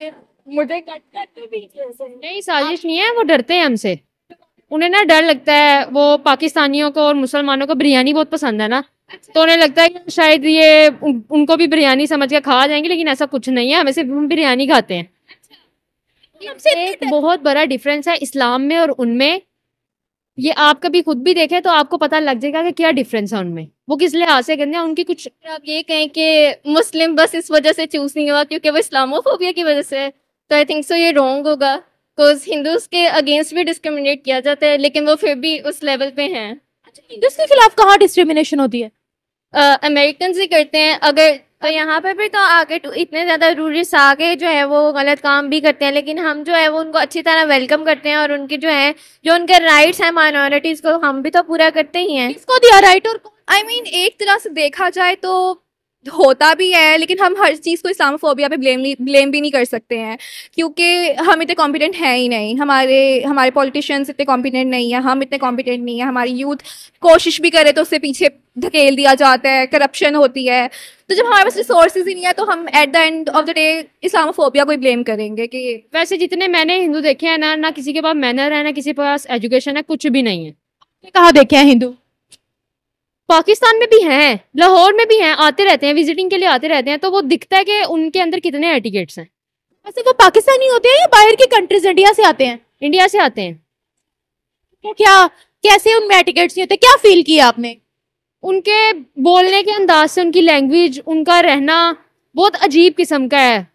मुझे कट करते पीछे से। नहीं, साजिश नहीं है, वो डरते हैं हमसे। उन्हें ना डर लगता है, वो पाकिस्तानियों को और मुसलमानों को बिरयानी बहुत पसंद है ना, तो उन्हें लगता है कि शायद ये उनको भी बिरयानी समझ के खा जाएंगे, लेकिन ऐसा कुछ नहीं है। हमें सिर्फ हम बिरयानी खाते हैं। एक बहुत बड़ा डिफरेंस है इस्लाम में और उनमें। ये आप कभी खुद भी देखें तो आपको पता लग जाएगा कि क्या डिफरेंस है उनमें। वो किस लिहाज से करते हैं, उनकी कुछ। आप ये कहें कि मुस्लिम बस इस वजह से चूज नहीं हुआ क्योंकि वो इस्लामोफोबिया की वजह से है, तो आई थिंक सो ये रॉन्ग होगा। बिकॉज हिंदूज के अगेंस्ट भी डिस्क्रिमिनेट किया जाता है, लेकिन वो फिर भी उस लेवल पे हैं। हिंदूज के खिलाफ कहाँ डिस्क्रिमिनेशन होती है? अमेरिकन ही करते हैं। अगर तो यहाँ पे भी तो आगे इतने ज्यादा टूरिस्ट आके जो है वो गलत काम भी करते हैं, लेकिन हम जो है वो उनको अच्छी तरह वेलकम करते हैं, और उनके जो है जो उनके राइट्स हैं माइनॉरिटीज को हम भी तो पूरा करते ही हैं। किसको दिया राइट? और आई मीन एक तरह से देखा जाए तो होता भी है, लेकिन हम हर चीज़ को इस्लामोफोबिया पे ब्लेम भी नहीं कर सकते हैं, क्योंकि हम इतने कॉम्पिटेंट हैं ही नहीं। हमारे पॉलिटिशियंस इतने कॉम्पिटेंट नहीं है, हम इतने कॉम्पिटेंट नहीं है। हमारी यूथ कोशिश भी करे तो उससे पीछे धकेल दिया जाता है, करप्शन होती है। तो जब हमारे पास रिसोर्सेज ही नहीं है तो हम at the end of the day Islamophobia को ही ब्लेम करेंगे कि वैसे जितने मैंने हिंदू देखे हैं ना किसी के पास मैनर है, ना किसी के पास एजुकेशन है, कुछ भी नहीं है। कहाँ देखे हैं हिंदू? पाकिस्तान में भी हैं, लाहौर में भी हैं, आते रहते हैं, विजिटिंग के लिए आते रहते हैं, तो वो दिखता है कि उनके अंदर कितने एटिकेट्स हैं। वैसे वो पाकिस्तानी होते हैं या बाहर की कंट्रीज इंडिया से आते हैं? इंडिया से आते हैं। तो क्या कैसे उनमें एटिकेट्स नहीं होते? क्या फील किया आपने? उनके बोलने के अंदाज से, उनकी लैंग्वेज, उनका रहना बहुत अजीब किस्म का है।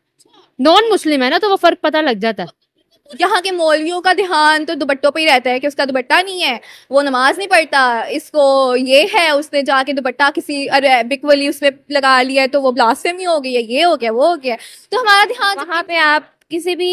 नॉन मुस्लिम है ना, तो वो फर्क पता लग जाता है। यहाँ के मौलवियों का ध्यान तो दुपट्टों पे ही रहता है कि उसका दुपट्टा नहीं है, वो नमाज नहीं पढ़ता, इसको ये है, उसने जाके दुपट्टा किसी अरेबिक वाली उसमें लगा लिया है तो वो ब्लास्फेमी हो गई है, ये हो गया, वो हो गया। तो हमारा ध्यान वहाँ पे आप किसी भी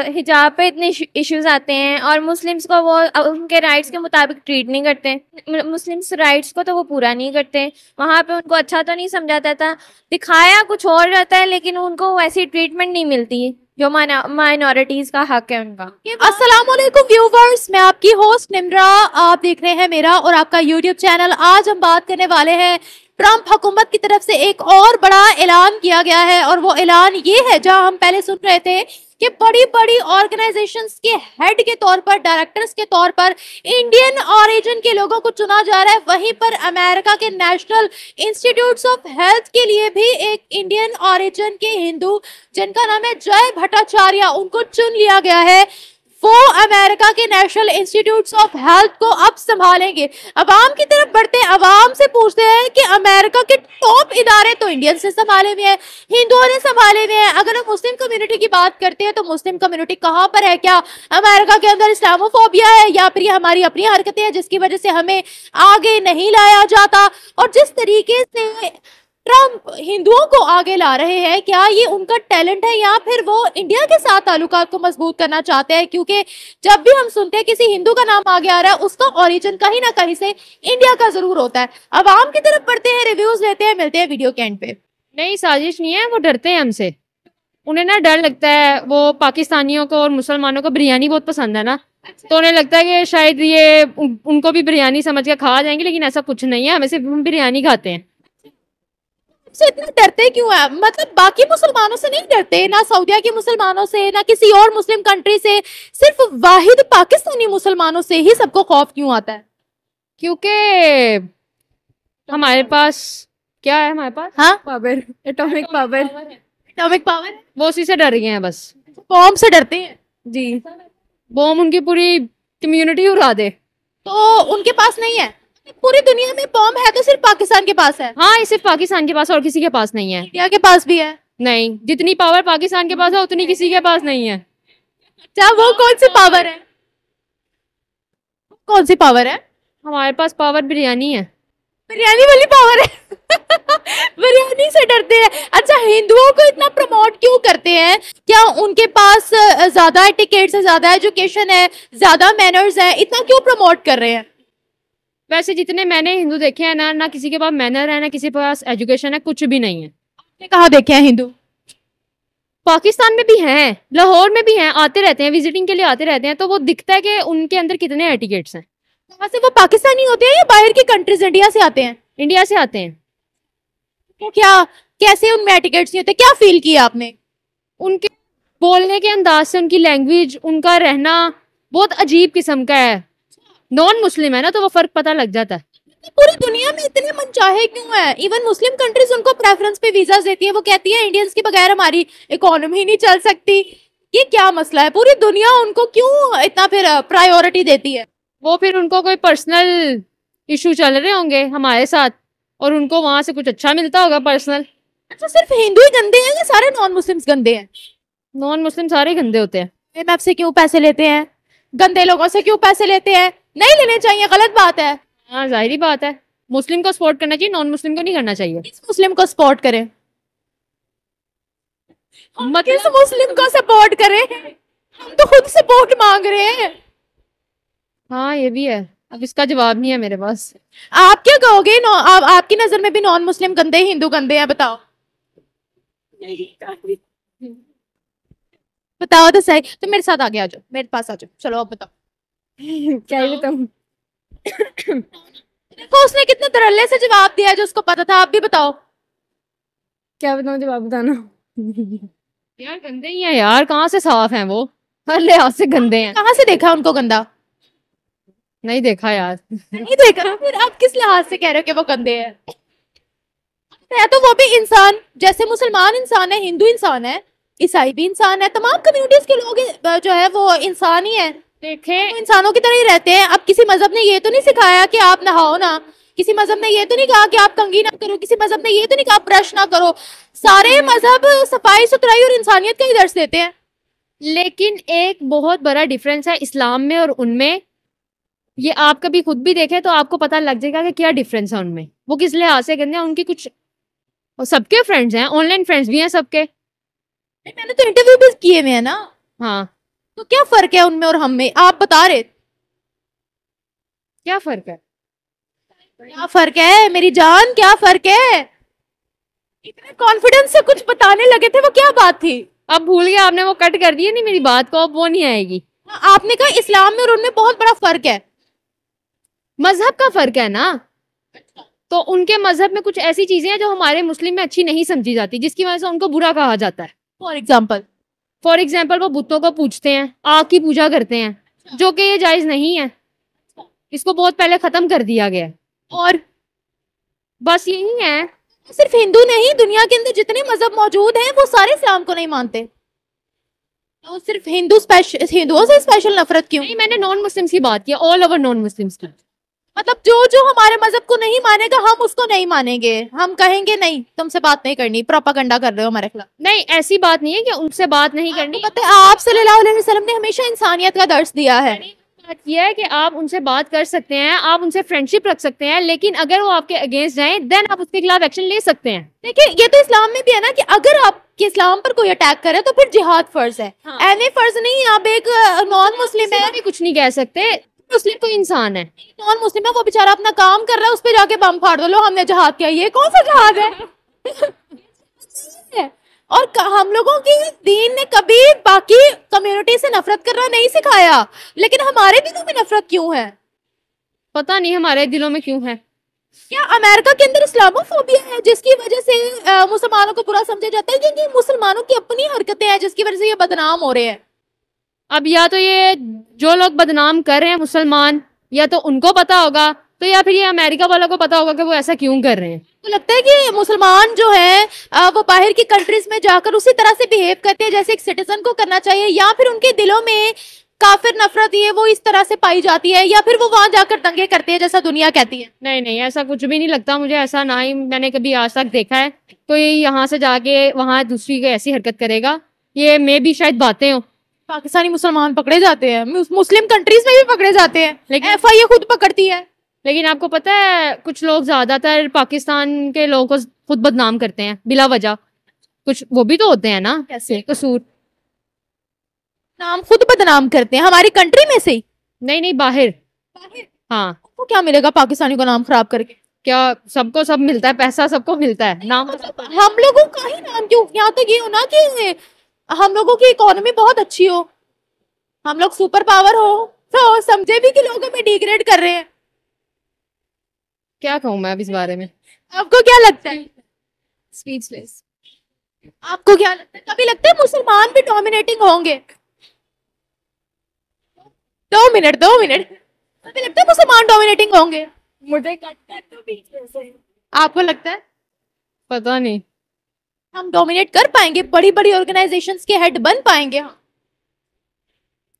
हिजाब पे इतने इश्यूज आते हैं, और मुस्लिम्स को वो उनके राइट्स के मुताबिक ट्रीट नहीं करते। मुस्लिम्स राइट्स को तो वो पूरा नहीं करते। वहाँ पे उनको अच्छा तो नहीं समझाता था, दिखाया कुछ और रहता है, लेकिन उनको वैसी ट्रीटमेंट नहीं मिलती जो माइनॉरिटीज का हक है उनका। अस्सलाम वालेकुम व्यूवर्स, मैं आपकी होस्ट निम्रा, आप देख रहे हैं मेरा और आपका यूट्यूब चैनल। आज हम बात करने वाले हैं ट्रंप हुकूमत की तरफ से एक और बड़ा ऐलान किया गया है, और वो ऐलान ये है, जहां हम पहले सुन रहे थे कि बड़ी बड़ी ऑर्गेनाइजेशंस के हेड के तौर पर, डायरेक्टर्स के तौर पर इंडियन ऑरिजिन के लोगों को चुना जा रहा है। वहीं पर अमेरिका के नेशनल इंस्टीट्यूट्स ऑफ हेल्थ के लिए भी एक इंडियन ऑरिजिन के हिंदू, जिनका नाम है जय भट्टाचार्य, उनको चुन लिया गया है। वो अमेरिका के नेशनल इंस्टीट्यूट्स ऑफ हेल्थ को अब संभालेंगे। अवाम की तरफ बढ़ते हैं, अवाम से पूछते हैं कि अमेरिका के टॉप इदारे तो इंडियन से संभाले हुए हैं, हिंदुओं ने संभाले हुए हैं। अगर हम मुस्लिम कम्युनिटी की बात करते हैं तो मुस्लिम कम्युनिटी कहाँ पर है? क्या अमेरिका के अंदर इस्लामोफोबिया है, या फिर ये हमारी अपनी हरकतें हैं जिसकी वजह से हमें आगे नहीं लाया जाता? और जिस तरीके से ट्रंप हिंदुओं को आगे ला रहे हैं, क्या ये उनका टैलेंट है, या फिर वो इंडिया के साथ ताल्लुकात को मजबूत करना चाहते हैं? क्योंकि जब भी हम सुनते हैं किसी हिंदू का नाम आगे आ रहा है, उसका ओरिजिन कहीं ना कहीं से इंडिया का जरूर होता है। अवाम की तरफ बढ़ते हैं, रिव्यूज लेते हैं, मिलते हैं वीडियो के एंड पे। नहीं, साजिश नहीं है, वो डरते हैं हमसे। उन्हें ना डर लगता है, वो पाकिस्तानियों को और मुसलमानों को बिरयानी बहुत पसंद है ना, तो उन्हें लगता है कि शायद ये उनको भी बिरयानी समझ के खा जाएंगे, लेकिन ऐसा कुछ नहीं है। हमें सिर्फ हम बिरयानी खाते हैं। से इतना डरते क्यों है? मतलब बाकी मुसलमानों से नहीं डरते, ना सऊदिया के मुसलमानों से, ना किसी और मुस्लिम कंट्री से, सिर्फ वाहिद पाकिस्तानी मुसलमानों से ही सबको खौफ क्यों आता है? क्योंकि हमारे पास क्या है? हमारे पास power, atomic power. Atomic power, वो उसी से डर गए हैं बस। बॉम्ब से डरते हैं जी। बॉम्ब उनकी पूरी कम्युनिटी उड़ा दे तो उनके पास नहीं है। पूरी दुनिया में बॉम्ब है तो सिर्फ पाकिस्तान के पास है। हाँ, सिर्फ पाकिस्तान के पास, और किसी के पास नहीं है। इंडिया के पास भी है नहीं, जितनी पावर पाकिस्तान के पास है उतनी किसी के पास नहीं है। क्या वो कौन सी पावर है? कौन सी पावर है? हमारे पास पावर बिरयानी है। बिरयानी वाली पावर है। बिरयानी से डरते हैं। अच्छा, हिंदुओं को इतना प्रमोट क्यों करते हैं? क्या उनके पास ज्यादा टिकट्स है, ज्यादा एजुकेशन है, ज्यादा मैनर्स है, इतना क्यों प्रमोट कर रहे हैं? वैसे जितने मैंने हिंदू देखे हैं ना किसी के पास मैनर है, ना किसी के पास एजुकेशन है, कुछ भी नहीं है। आपने कहाँ देखे हैं हिंदू? पाकिस्तान में भी हैं, लाहौर में भी हैं, आते रहते हैं, विजिटिंग के लिए आते रहते हैं, तो वो दिखता है कि उनके अंदर कितने एटिकेट्स हैं। वहाँ से वो पाकिस्तानी होते हैं या बाहर की कंट्रीज इंडिया से आते हैं? इंडिया से आते हैं। तो क्या कैसे उनमें एटिकेट्स नहीं होते? क्या फील किया आपने? उनके बोलने के अंदाज से, उनकी लैंग्वेज, उनका रहना बहुत अजीब किस्म का है। नॉन मुस्लिम है ना, तो वो फर्क पता लग जाता है। पूरी दुनिया में इतने मनचाहे क्यों है? इवन मुस्लिम कंट्रीज उनको प्रेफरेंस पे वीजा देती है, वो कहती है इंडियंस के बगैर हमारी इकोनॉमी नहीं चल सकती। ये क्या मसला है? पूरी दुनिया उनको क्यों इतना फिर प्रायोरिटी देती है? वो फिर उनको कोई पर्सनल इशू चल रहे होंगे हमारे साथ, और उनको वहां से कुछ अच्छा मिलता होगा पर्सनल। अच्छा, सिर्फ हिंदू ही गंदे हैं या सारे नॉन मुस्लिम्स गंदे हैं? नॉन मुस्लिम सारे गंदे होते हैं। IMF से क्यों पैसे लेते हैं? गंदे लोगों से क्यों पैसे लेते हैं? नहीं लेने चाहिए, गलत बात है। हाँ, जाहिर बात है, मुस्लिम को सपोर्ट करना चाहिए, नॉन मुस्लिम को नहीं करना चाहिए। किस मुस्लिम को सपोर्ट करें? मतलब किस मुस्लिम को सपोर्ट करें? हम तो खुद सपोर्ट मांग रहे हैं। हाँ, ये भी है, अब इसका जवाब नहीं है मेरे पास। आप क्या कहोगे? आपकी नजर में भी नॉन मुस्लिम गंदे, हिंदू गंदे हैं? बताओ बताओ तो सही। तो मेरे साथ आगे आ जाओ, मेरे पास आ जाओ। चलो अब बताओ। क्या ही बताऊं? देखो उसने कितने तरल्ले से जवाब दिया जो उसको पता था। आप भी बताओ। क्या बताऊं? जवाब बताना। यार गंदे ही हैं यार, कहाँ से साफ हैं वो, हर लिहाज से गंदे हैं। कहाँ से देखा उनको गंदा? नहीं देखा यार। नहीं देखा? फिर आप किस लिहाज से कह रहे हो कि वो गंदे हैं? है तो वो भी इंसान, जैसे मुसलमान इंसान है, हिंदू इंसान है, ईसाई भी इंसान है, तमाम कम्युनिटीज के लोग जो है वो इंसान ही है। देखें, वो इंसानों की तरह ही रहते हैं। अब किसी मजहब ने ये तो नहीं सिखाया कि आप नहाओ ना, किसी मजहब ने ये तो नहीं कहा कि आप कंघी ना करो, किसी मजहब ने ये तो नहीं कहा आप ब्रश ना करो। सारे मजहब सफाई सुथराई और इंसानियत का ही दर्ज देते हैं। लेकिन एक बहुत बड़ा डिफरेंस है इस्लाम में और उनमें। ये आप कभी खुद भी देखें तो आपको पता लग जाएगा कि क्या डिफरेंस है उनमें। वो किस लिहाज से गंदे हैं, उनकी कुछ, और सबके फ्रेंड्स हैं, ऑनलाइन फ्रेंड्स भी हैं सबके। मैंने तो इंटरव्यू भी किए हुए हैं ना। हाँ, तो क्या फर्क है उनमें और हम में? आप बता रहे क्या फर्क है? क्या फर्क है मेरी जान? क्या फर्क है? इतने कॉन्फिडेंस से कुछ बताने लगे थे, वो क्या बात थी? अब भूल गया आपने, वो कट कर दिया नहीं मेरी बात को, अब वो नहीं आएगी। आपने कहा इस्लाम में और उनमें बहुत बड़ा फर्क है। मजहब का फर्क है ना, तो उनके मजहब में कुछ ऐसी चीजें हैं जो हमारे मुस्लिम में अच्छी नहीं समझी जाती, जिसकी वजह से उनको बुरा कहा जाता है। फॉर एग्जाम्पल वो बुतों को पूजते हैं, आग की पूजा करते हैं, जो कि ये जायज नहीं है। इसको बहुत पहले खत्म कर दिया गया है। और बस यही है। सिर्फ हिंदू नहीं, दुनिया के अंदर जितने मजहब मौजूद हैं वो सारे इस्लाम को नहीं मानते। तो सिर्फ हिंदुओं से स्पेशल नफरत क्यों? नहीं, मैंने नॉन मुस्लिम्स की बात की, ऑल ओवर नॉन मुस्लिम्स की। मतलब जो जो हमारे मजहब को नहीं मानेगा हम उसको नहीं मानेंगे, हम कहेंगे नहीं तुमसे बात नहीं करनी, प्रोपागंडा कर रहे हो हमारे खिलाफ। नहीं, ऐसी बात नहीं है कि उनसे बात नहीं करनी। पता है आप सल्लल्लाहु अलैहि वसल्लम ने हमेशा इंसानियत का दर्स दिया है। बात यह है कि आप उनसे बात कर सकते हैं, आप उनसे फ्रेंडशिप रख सकते हैं, लेकिन अगर वो आपके अगेंस्ट जाएं देन आप उसके खिलाफ एक्शन ले सकते हैं। देखिए ये तो इस्लाम में भी है ना कि अगर आपके इस्लाम पर कोई अटैक करे तो फिर जिहाद फर्ज है। हाँ। ऐने फर्ज नहीं, आप एक नॉन मुस्लिम है, भी कुछ नहीं कह सकते, मुस्लिम कोई इंसान है। नॉन मुस्लिम है, वो बेचारा अपना काम कर रहा है, उस पर जाके बम फाड़ दो, लो हमने जहाद किया। ये कौन सा जहाद है? और हम लोगों की दीन ने कभी बाकी कम्युनिटी से नफरत करना नहीं सिखाया, लेकिन हमारे दिलों में नफरत क्यों है? पता नहीं हमारे दिलों में क्यों है। क्या अमेरिका के अंदर इस्लामोफोबिया है जिसकी वजह से मुसलमानों को बुरा समझा जाता है, क्योंकि मुसलमानों की अपनी हरकतें हैं जिसकी वजह से ये बदनाम हो रहे हैं? अब या तो ये जो लोग बदनाम कर रहे हैं मुसलमान, या तो उनको पता होगा, तो या फिर ये अमेरिका वालों को पता होगा कि वो ऐसा क्यों कर रहे हैं। तो लगता है कि मुसलमान जो है वो बाहर की कंट्रीज में जाकर उसी तरह से बिहेव करते हैं जैसे एक सिटीजन को करना चाहिए, या फिर उनके दिलों में काफिर नफरत ये वो इस तरह से पाई जाती है, या फिर वो वहां जाकर दंगे करते हैं जैसा दुनिया कहती है? नहीं नहीं, ऐसा कुछ भी नहीं लगता मुझे, ऐसा ना ही मैंने कभी आज तक देखा है कोई यहाँ से जाके वहां दूसरी को ऐसी हरकत करेगा। ये मे भी शायद बातें हो। पाकिस्तानी मुसलमान पकड़े जाते हैं, मुस्लिम कंट्रीज में भी पकड़े जाते हैं, लेकिन FIA खुद पकड़ती है। लेकिन आपको पता है कुछ लोग ज्यादातर पाकिस्तान के लोगों को खुद बदनाम करते हैं बिला वजह। कुछ वो भी तो होते हैं ना, कैसे कसूर, नाम खुद बदनाम करते हैं हमारी कंट्री में से ही? नहीं नहीं, बाहर। हाँ, तो क्या मिलेगा पाकिस्तानी को नाम खराब करके? क्या सबको सब मिलता है, पैसा सबको मिलता है, नाम हम लोगों का ही नाम क्यों? यहाँ तक ये हो ना कि हम लोगों की इकोनॉमी बहुत अच्छी हो, हम लोग सुपर पावर हो, तो समझे भी कि लोगों में डिग्रेड कर रहे हैं। क्या कहूँ मैं अब इस बारे में? आपको क्या लगता है? स्पीचलेस। आपको क्या लगता है, कभी लगता है मुसलमान भी डोमिनेटिंग होंगे? 2 मिनट 2 मिनट, कभी लगता है मुसलमान डोमिनेटिंग होंगे? मुझे कट कर दो बीच में से। आपको लगता है पता नहीं। हम डोमिनेट कर पाएंगे, बड़ी बड़ी ऑर्गेनाइजेशंस के हेड बन पाएंगे?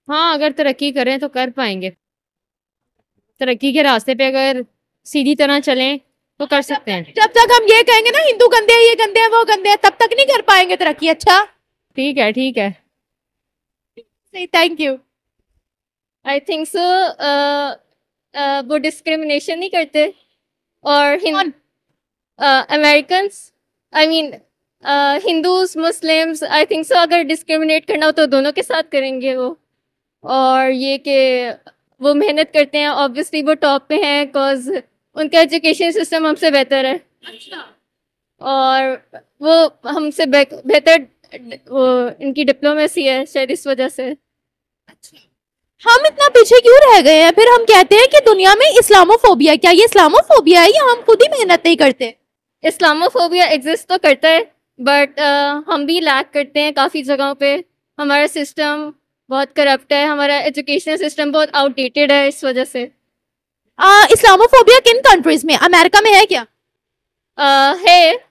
हाँ, अगर तरक्की करें तो कर पाएंगे। तरक्की के रास्ते पे अगर सीधी तरह चलें तो कर सकते हैं। जब तक हम ये कहेंगे ना हिंदू गंदे हैं, ये गंदे हैं, वो गंदे हैं, तब तक नहीं कर पाएंगे तरक्की। अच्छा, ठीक है, ठीक है। सही, thank you. I think so वो डिस्क्रिमिनेशन नहीं करते। और Americans, I mean Hindus Muslims, I think so अगर डिस्क्रिमिनेट करना हो तो दोनों के साथ करेंगे वो। और ये कि वो मेहनत करते हैं, ऑब्वियसली वो टॉप पे हैं बिकॉज उनका एजुकेशन सिस्टम हमसे बेहतर है। और वो हमसे बेहतर वो इनकी डिप्लोमेसी है शायद इस वजह से। हम इतना पीछे क्यों रह गए हैं? फिर हम कहते हैं कि दुनिया में इस्लामोफोबिया। क्या ये इस्लामोफोबिया है या हम खुद ही मेहनत नहीं करते? इस्लामोफोबिया एग्जिस्ट तो करता है बट हम भी लैक करते हैं काफ़ी जगहों पे। हमारा सिस्टम बहुत करप्ट है, हमारा एजुकेशनल सिस्टम बहुत आउटडेटेड है इस वजह से। इस्लामोफोबिया किन कंट्रीज में? अमेरिका में है क्या? है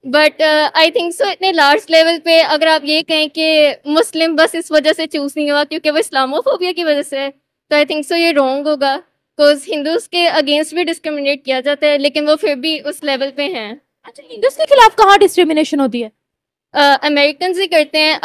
बट आई थिंक सो इतने लार्ज लेवल पे अगर आप ये कहें कि मुस्लिम बस इस वजह से चूज नहीं हुआ क्योंकि वो इस्लामोफोबिया की वजह से है, तो आई थिंक सो ये रॉन्ग होगा बिकॉज हिंदूज के अगेंस्ट भी डिस्क्रिमिनेट किया जाता है लेकिन वो फिर भी उस लेवल पे हैं। अच्छा, हिंदूज के खिलाफ कहाँ डिस्क्रिमिनेशन होती है? अमेरिकन ही करते हैं।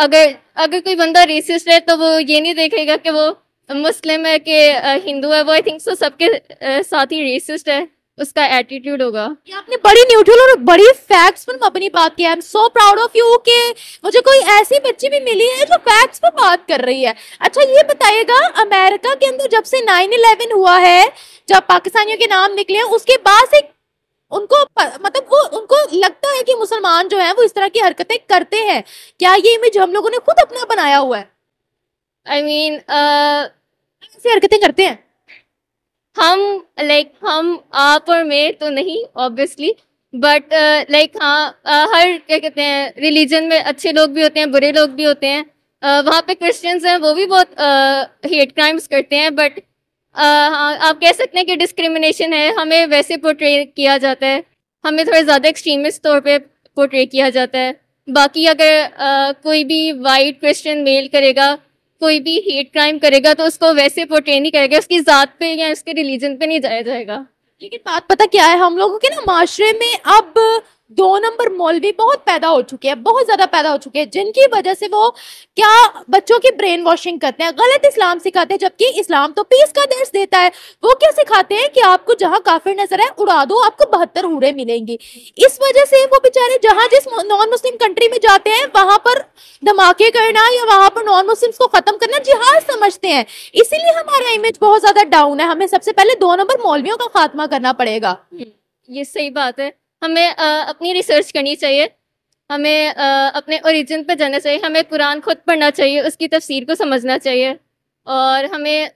अगर कोई बंदा रेसिस्ट है तो वो ये नहीं देखेगा कि वो मुस्लिम है कि हिंदू है, वो आई थिंक सो सबके साथ ही रेसिस्ट है, उसका एटीट्यूड होगा। ये आपने बड़ी न्यूट्रल और बड़ी फैक्ट्स पर अपनी बात की। I am so proud of you कि मुझे कोई ऐसी बच्ची भी मिली है जो फैक्ट्स पर बात कर रही है। अच्छा, ये बताइएगा, अमेरिका के अंदर जब से 9/11 हुआ है, जब पाकिस्तानियों के नाम निकले हैं, उसके बाद से उनको मतलब वो उनको लगता है कि मुसलमान जो है वो इस तरह की हरकतें करते हैं। क्या ये इमेज हम लोगों ने खुद अपना बनाया हुआ है? आई मीन ऐसी हरकतें करते हैं हम आप और मैं तो नहीं ऑब्वियसली, बट हाँ हर क्या कहते हैं रिलीजन में अच्छे लोग भी होते हैं, बुरे लोग भी होते हैं। वहाँ पे क्रिश्चियंस हैं, वो भी बहुत हेट क्राइम्स करते हैं, बट हाँ आप कह सकते हैं कि डिस्क्रिमिनेशन है, हमें वैसे पोर्ट्रे किया जाता है, हमें थोड़ा ज़्यादा एक्सट्रीमिस्ट तौर पे पोर्ट्रे किया जाता है। बाकी अगर कोई भी वाइट क्रिश्चियन मेल करेगा, कोई भी हेट क्राइम करेगा तो उसको वैसे पोर्ट्रे नहीं करेगा, उसकी ज़ात पे या उसके रिलीजन पे नहीं जाया जाएगा। लेकिन बात पता क्या है, हम लोगों के ना माशरे में अब 2 नंबर मौलवी बहुत पैदा हो चुके हैं, बहुत ज्यादा पैदा हो चुके हैं, जिनकी वजह से वो क्या बच्चों की ब्रेन वॉशिंग करते हैं, गलत इस्लाम सिखाते हैं, जबकि इस्लाम तो पीस का दर्स देता है। वो क्या सिखाते हैं कि आपको जहां काफिर नजर है उड़ा दो, आपको 72 हूरें मिलेंगी। इस वजह से वो बेचारे जहां जिस नॉन मुस्लिम कंट्री में जाते हैं वहां पर धमाके करना या वहां पर नॉन मुस्लिम्स को खत्म करना जिहाद समझते हैं। इसीलिए हमारा इमेज बहुत ज्यादा डाउन है। हमें सबसे पहले 2 नंबर मौलवियों का खात्मा करना पड़ेगा। ये सही बात है। हमें अपनी रिसर्च करनी चाहिए, हमें अपने ओरिजिन पे जाना चाहिए, हमें कुरान खुद पढ़ना चाहिए, उसकी तफसीर को समझना चाहिए, और हमें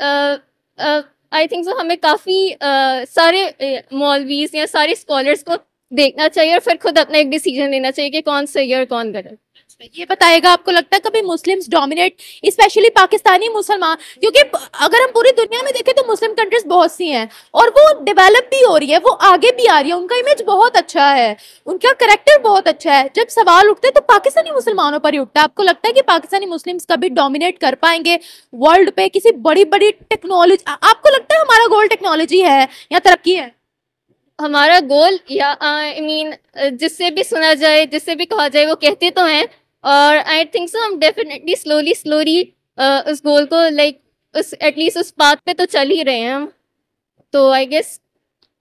आई थिंक सो हमें काफ़ी सारे मौलवीज या सारे स्कॉलर्स को देखना चाहिए और फिर खुद अपना एक डिसीजन लेना चाहिए कि कौन सही है और कौन गलत। ये बताएगा, आपको लगता है कभी मुस्लिम्स डोमिनेट, स्पेशली पाकिस्तानी मुसलमान, क्योंकि अगर हम पूरी दुनिया में देखें तो मुस्लिम कंट्रीज बहुत सी हैं और वो डेवलप भी हो रही है, वो आगे भी आ रही है, उनका इमेज बहुत अच्छा है, उनका करेक्टर बहुत अच्छा है। जब सवाल उठते हैं तो पाकिस्तानी मुसलमानों पर ही उठता है। आपको लगता है कि पाकिस्तानी मुस्लिम्स कभी डोमिनेट कर पाएंगे वर्ल्ड पे किसी बड़ी बड़ी टेक्नोलॉजी? आपको लगता है हमारा गोल टेक्नोलॉजी है या तरक्की है? हमारा गोल या आई मीन जिससे भी सुना जाए, जिससे भी कहा जाए, वो कहते तो हैं, और आई थिंक सो हम डेफिनेटली स्लोली उस गोल को उस एटलीस्ट उस पाथ पे तो चल ही रहे हैं हम। तो आई गेस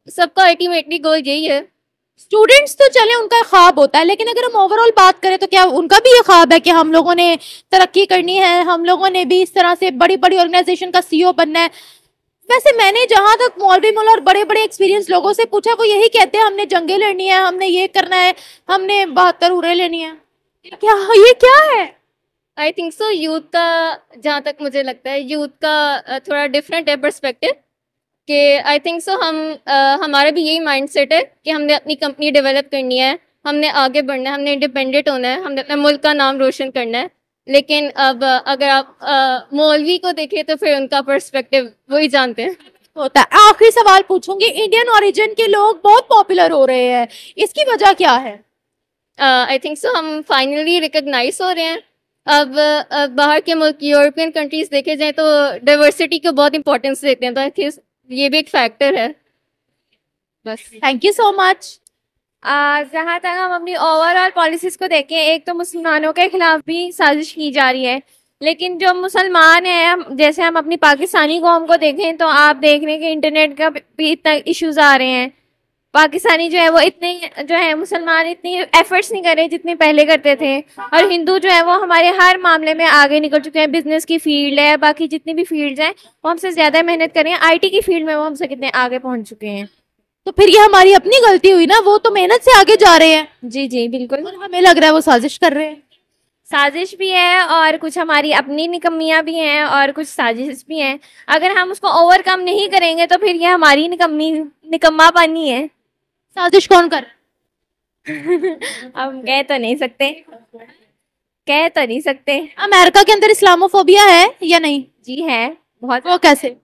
सबका अल्टीमेटली गोल यही है। स्टूडेंट्स तो चले, उनका ख्वाब होता है, लेकिन अगर हम ओवरऑल बात करें तो क्या उनका भी ये ख्वाब है कि हम लोगों ने तरक्की करनी है, हम लोगों ने भी इस तरह से बड़ी बड़ी ऑर्गेनाइजेशन का CEO बनना है? वैसे मैंने जहां तक मौलवी मौला और बड़े बड़े एक्सपीरियंस लोगों से पूछा, वो यही कहते हैं हमने जंगें लड़नी है, हमने ये करना है, हमने 72 हूरें लेनी है। क्या ये क्या है? आई थिंक सो यूथ का, जहाँ तक मुझे लगता है यूथ का थोड़ा डिफरेंट है पर्सपेक्टिव, कि आई थिंक सो हमारा भी यही माइंडसेट है कि हमने अपनी कंपनी डेवलप करनी है, हमने आगे बढ़ना है, हमने इंडिपेंडेंट होना है, हमने अपने मुल्क का नाम रोशन करना है। लेकिन अब अगर आप मौलवी को देखें तो फिर उनका पर्सपेक्टिव वही जानते हैं। होता है। आखिरी सवाल पूछूंगी, इंडियन ओरिजिन के लोग बहुत पॉपुलर हो रहे हैं, इसकी वजह क्या है? आई थिंक सो हम फाइनली रिकग्नाइज हो रहे हैं। अब बाहर के मुल्क यूरोपियन कंट्रीज देखे जाए तो डाइवर्सिटी को बहुत इंपॉर्टेंस देते हैं, तो आई थिंक ये भी एक फैक्टर है। बस, थैंक यू सो मच। जहाँ तक हम अपनी ओवरऑल पॉलिसीज को देखें, एक तो मुसलमानों के खिलाफ भी साजिश की जा रही है, लेकिन जो मुसलमान हैं, जैसे हम अपनी पाकिस्तानी कौम को देखें तो आप देख रहे हैं कि इंटरनेट का भी इतना इश्यूज आ रहे हैं। पाकिस्तानी जो है वो इतने जो है मुसलमान इतनी एफर्ट्स नहीं कर रहे जितने पहले करते थे, और हिंदू जो है वो हमारे हर मामले में आगे निकल चुके हैं। बिजनेस की फील्ड है, बाकी जितनी भी फील्ड्स हैं वो हमसे ज़्यादा मेहनत कर रहे हैं। आईटी की फील्ड में वो हमसे कितने आगे पहुंच चुके हैं। तो फिर ये हमारी अपनी गलती हुई ना, वो तो मेहनत से आगे जा रहे हैं। जी जी बिल्कुल। और हमें लग रहा है वो साजिश कर रहे हैं। साजिश भी है और कुछ हमारी अपनी निकम्मियाँ भी हैं और कुछ साजिश भी हैं। अगर हम उसको ओवरकम नहीं करेंगे तो फिर ये हमारी निकम्मापानी है। साजिश कौन कर? हम कह तो नहीं सकते। अमेरिका के अंदर इस्लामोफोबिया है या नहीं? जी है, बहुत। वो कैसे?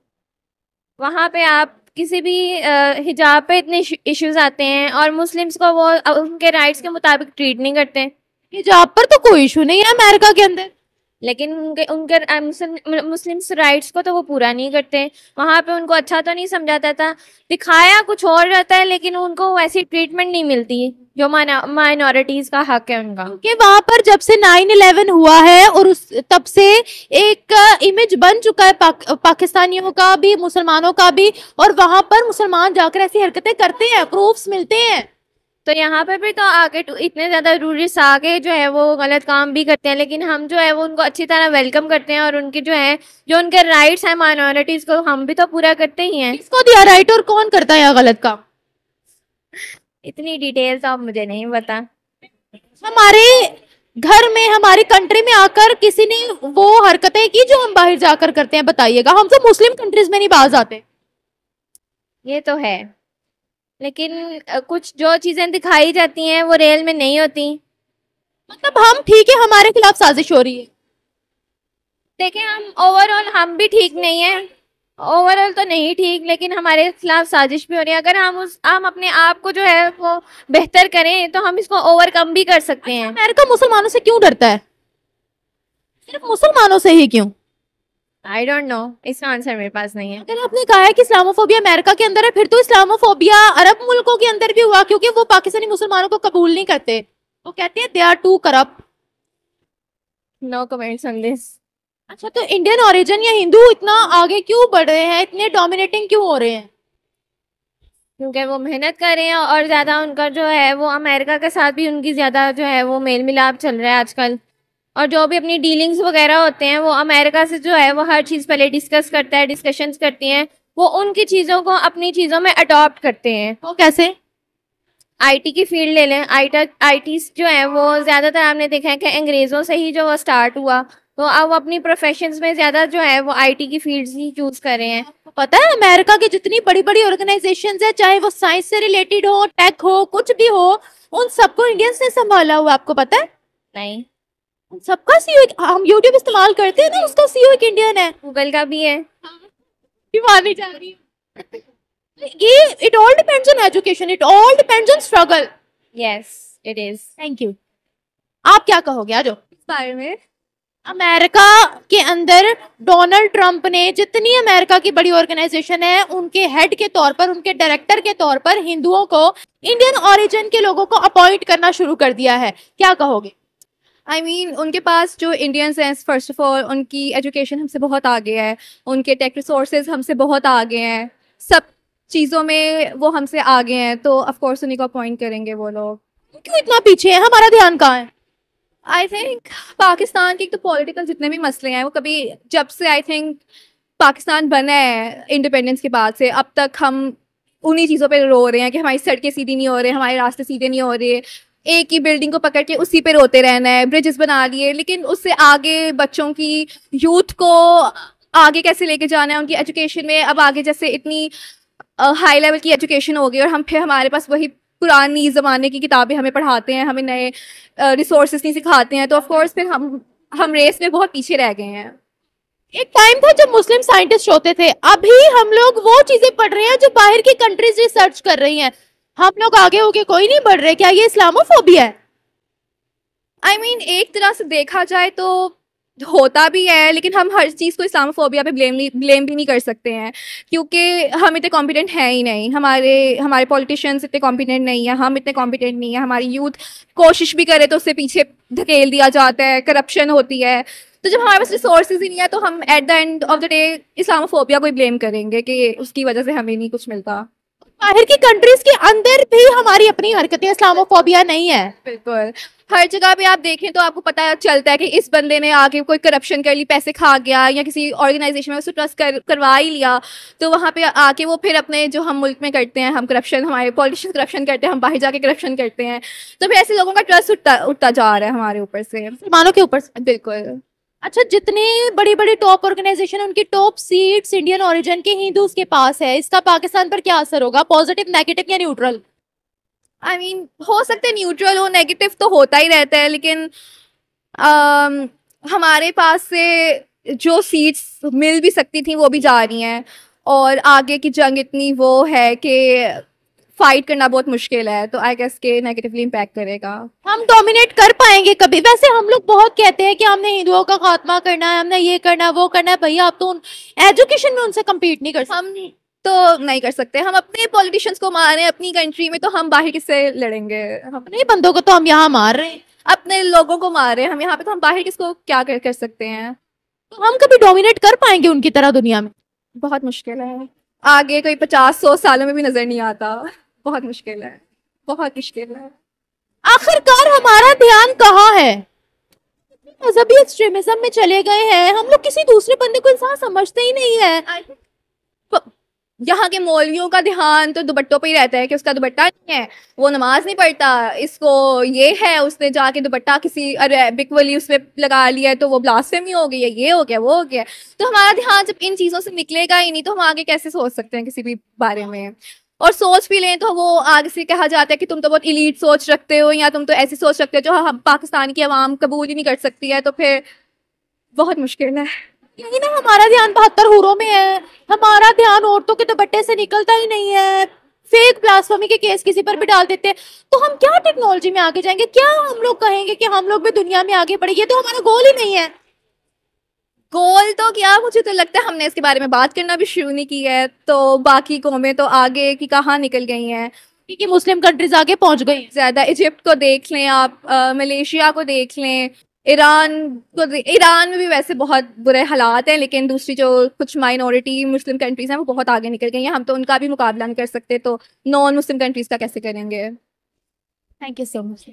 वहाँ पे आप किसी भी हिजाब पे इतने इश्यूज आते हैं और मुस्लिम्स को वो उनके राइट्स के मुताबिक ट्रीट नहीं करते। हिजाब पर तो कोई इशू नहीं है अमेरिका के अंदर, लेकिन उनके मुस्लिम्स राइट्स को तो वो पूरा नहीं करते। वहाँ पे उनको अच्छा तो नहीं समझाता था, दिखाया कुछ और रहता है, लेकिन उनको वैसी ट्रीटमेंट नहीं मिलती जो माइनॉरिटीज का हक है उनका। कि वहाँ पर जब से 9/11 हुआ है और तब से एक इमेज बन चुका है पाकिस्तानियों का भी, मुसलमानों का भी, और वहाँ पर मुसलमान जाकर ऐसी हरकतें करते हैं, प्रूफ्स मिलते हैं। तो यहाँ पे भी तो आगे इतने ज्यादा टूरिस्ट आगे जो है वो गलत काम भी करते हैं, लेकिन हम जो है वो उनको अच्छी तरह वेलकम करते हैं और उनके जो उनके राइट्स हैं माइनॉरिटीज को हम भी तो पूरा करते ही हैं। किसको दिया राइट और कौन करता है यहाँ गलत काम? इतनी डिटेल तो अब मुझे नहीं पता। हमारे घर में, हमारी कंट्री में आकर किसी ने वो हरकतें की जो हम बाहर जाकर करते हैं, बताइएगा। हम तो मुस्लिम कंट्रीज में नहीं बाज आते। ये तो है, लेकिन कुछ जो चीजें दिखाई जाती हैं वो रियल में नहीं होती। मतलब हम ठीक है, हमारे खिलाफ साजिश हो रही है। देखें, हम ओवरऑल हम भी ठीक नहीं है, ओवरऑल तो नहीं ठीक, लेकिन हमारे खिलाफ साजिश भी हो रही है। अगर हम अपने आप को जो है वो बेहतर करें तो हम इसको ओवरकम भी कर सकते हैं। अमेरिका मुसलमानों से क्यों डरता है? सिर्फ मुसलमानों से ही क्यों? आई डोंट नो, इसका आंसर मेरे पास नहीं है। अगर आपने कहा है कि इस्लामोफोबिया अमेरिका के अंदर है, फिर तो इस्लामोफोबिया अरब मुल्कों के अंदर भी हुआ, क्योंकि वो पाकिस्तानी मुसलमानों को कबूल नहीं करते। वो कहते हैं they are too corrupt. No comments on this. अच्छा, तो इंडियन ओरिजिन या हिंदू इतना आगे क्यों बढ़ रहे हैं, इतने डोमिनेटिंग क्यों हो रहे हैं? क्योंकि वो मेहनत कर रहे हैं और ज्यादा उनका जो है वो अमेरिका के साथ भी उनकी ज्यादा जो है वो मेल मिलाप चल रहा है आजकल। और जो भी अपनी डीलिंग्स वगैरह होते हैं वो अमेरिका से जो है वो हर चीज़ पहले डिस्कस करता है, डिस्कशंस करती हैं, वो उनकी चीज़ों को अपनी चीज़ों में अडॉप्ट करते हैं। वो कैसे? आईटी की फील्ड ले लें, आईटी जो है वो ज़्यादातर आपने देखा है कि अंग्रेज़ों से ही जो वो स्टार्ट हुआ, तो अब वो अपनी प्रोफेशंस में ज़्यादा जो है वो आईटी की फील्ड्स ही चूज़ कर रहे हैं। पता है अमेरिका की जितनी बड़ी बड़ी ऑर्गेनाइजेशंस है, चाहे वो साइंस से रिलेटेड हो, टेक हो, कुछ भी हो, उन सबको इंडियंस ने संभाला हुआ। आपको पता है? नहीं, सबका सीईओ, हम यूट्यूब इस्तेमाल करते हैं ना, उसका सीईओ एक इंडियन है। गूगल का भी है। मानी जा रही है ये। It all depends on education, it all depends on struggle. Yes it is. Thank you. आप क्या कहोगे आज इस बारे में? अमेरिका के अंदर डोनाल्ड ट्रंप ने जितनी अमेरिका की बड़ी ऑर्गेनाइजेशन है, उनके हेड के तौर पर, उनके डायरेक्टर के तौर पर हिंदुओं को, इंडियन ओरिजिन के लोगों को अपॉइंट करना शुरू कर दिया है। क्या कहोगे? I mean, उनके पास जो इंडियंस हैं, फर्स्ट ऑफ ऑल उनकी एजुकेशन हमसे बहुत आगे है, उनके टेक रिसोर्सेज हमसे बहुत आगे हैं, सब चीज़ों में वो हमसे आगे हैं, तो ऑफ कोर्स उन्हीं को अपॉइंट करेंगे वो लोग। क्यों इतना पीछे है? हमारा ध्यान कहाँ है? आई थिंक पाकिस्तान के तो पॉलिटिकल जितने भी मसले हैं वो कभी, जब से आई थिंक पाकिस्तान बना है इंडिपेंडेंस के बाद से अब तक, हम उन्हीं चीज़ों पे रो रहे हैं कि हमारी सड़कें सीधी नहीं हो रही, हमारे रास्ते सीधे नहीं हो रहे, एक ही बिल्डिंग को पकड़ के उसी पे रोते रहना है। ब्रिजेस बना लिए, लेकिन उससे आगे बच्चों की, यूथ को आगे कैसे लेके जाना है उनकी एजुकेशन में। अब आगे जैसे इतनी हाई लेवल की एजुकेशन हो गई और हम फिर हमारे पास वही पुरानी ज़माने की किताबें हमें पढ़ाते हैं, हमें नए रिसोर्सेज नहीं सिखाते हैं, तो ऑफ कोर्स फिर हम रेस में बहुत पीछे रह गए हैं। एक टाइम था जब मुस्लिम साइंटिस्ट होते थे, अभी हम लोग वो चीजें पढ़ रहे हैं जो बाहर की कंट्रीज रिसर्च कर रही हैं। हम लोग आगे होके कोई नहीं बढ़ रहे। क्या ये इस्लामोफोबिया है? I mean, एक तरह से देखा जाए तो होता भी है, लेकिन हम हर चीज़ को इस्लामोफोबिया पे ब्लेम भी नहीं कर सकते हैं, क्योंकि हम इतने कॉम्पिटेंट हैं ही नहीं। हमारे पॉलिटिशियंस इतने कॉम्पिटेंट नहीं है, हम इतने कॉम्पिटेंट नहीं है। हमारी यूथ कोशिश भी करे तो उससे पीछे धकेल दिया जाता है, करप्शन होती है। तो जब हमारे पास रिसोर्सेज ही नहीं है तो हम at the end of the day Islamophobia को ही ब्लेम करेंगे कि उसकी वजह से हमें नहीं कुछ मिलता। बाहर की कंट्रीज के अंदर भी हमारी अपनी हरकतें, इस्लामोफोबिया नहीं है। बिल्कुल, हर जगह पे आप देखें तो आपको पता चलता है कि इस बंदे ने आके कोई करप्शन कर ली, पैसे खा गया, या किसी ऑर्गेनाइजेशन में उससे ट्रस्ट करवा ही लिया, तो वहाँ पे आके वो फिर अपने जो हम मुल्क में करते हैं, हम करप्शन, हमारे पॉलिटिशियंस करप्शन करते हैं, हम बाहर जाके करप्शन करते हैं, तो फिर ऐसे लोगों का ट्रस्ट उठता जा रहा है हमारे ऊपर से, मुसलमानों के ऊपर से। बिल्कुल। अच्छा, जितने बड़ी बड़ी टॉप ऑर्गेनाइजेशन, उनकी टॉप सीट्स इंडियन ओरिजिन के हिंदूज के पास है, इसका पाकिस्तान पर क्या असर होगा? पॉजिटिव, नेगेटिव या न्यूट्रल? I mean, हो सकता है न्यूट्रल हो, नेगेटिव तो होता ही रहता है, लेकिन हमारे पास से जो सीट्स मिल भी सकती थी वो भी जा रही हैं, और आगे की जंग इतनी वो है कि फाइट करना बहुत मुश्किल है, तो आई गेस के नेगेटिवली इम्पैक्ट करेगा। हम डोमिनेट कर पाएंगे कभी? वैसे हम लोग बहुत कहते हैं कि हमने हिंदुओं का खात्मा करना है, हमने ये करना है, वो करना है। भैया आप तो एजुकेशन में उनसे कम्पीट नहीं कर सकते। हम तो नहीं कर सकते। हम अपने पॉलिटिशियंस को मार रहे हैं अपनी कंट्री में, तो हम बाहर किससे लड़ेंगे? हम अपने बंदों को तो हम यहाँ मार रहे हैं, अपने लोगों को मार रहे हैं हम यहाँ पे, तो हम बाहर किसको क्या कर सकते हैं? तो हम कभी डोमिनेट कर पाएंगे उनकी तरह दुनिया में? बहुत मुश्किल है। आगे कोई 50-100 सालों में भी नजर नहीं आता। बहुत मुश्किल है, बहुत मुश्किल है। आखिरकार हमारा ध्यान कहाँ है? मजहबी एक्सट्रीमिज्म में चले गए हैं हम लोग। किसी दूसरे बंदे को इंसान समझते ही नहीं है। यहाँ के मौलवियों का ध्यान तो दुपट्टों पे ही रहता है कि उसका दुपट्टा नहीं है, वो नमाज नहीं पढ़ता, इसको ये है, उसने जाके दुपट्टा किसी अरेबिक वाली उसमें लगा लिया है तो वो ब्लास्फेमी हो गई है, ये हो गया, वो हो गया। तो हमारा ध्यान जब इन चीज़ों से निकलेगा ही नहीं तो हम आगे कैसे सोच सकते हैं किसी भी बारे में? और सोच भी लें तो वो आगे से कहा जाता है कि तुम तो बहुत इलीट सोच रखते हो, या तुम तो ऐसी सोच रखते हो जो हम पाकिस्तान की आवाम कबूल ही नहीं कर सकती है, तो फिर बहुत मुश्किल है। यही ना, हमारा ध्यान 72 हुरों में है। हमारा ध्यान औरतों के दुपट्टे से निकलता ही नहीं है। फेक ब्लास्फेमी के केस किसी पर भी डाल देते हैं। तो हम क्या टेक्नोलॉजी में आगे जाएंगे? क्या हम लोग कहेंगे कि हम लोग भी दुनिया में आगे बढ़े? ये तो हमारा गोल ही नहीं है। गोल तो क्या, मुझे तो लगता है हमने इसके बारे में बात करना भी शुरू नहीं की है, तो बाकी कौमें तो आगे की कहाँ निकल गई हैं, क्योंकि मुस्लिम कंट्रीज आगे पहुंच गई ज़्यादा। इजिप्ट को देख लें आप, मलेशिया को देख लें, ईरान में भी वैसे बहुत बुरे हालात हैं, लेकिन दूसरी जो कुछ माइनॉरिटी मुस्लिम कंट्रीज हैं वो बहुत आगे निकल गई हैं। हम तो उनका भी मुकाबला नहीं कर सकते, तो नॉन मुस्लिम कंट्रीज का कैसे करेंगे? Thank you so much.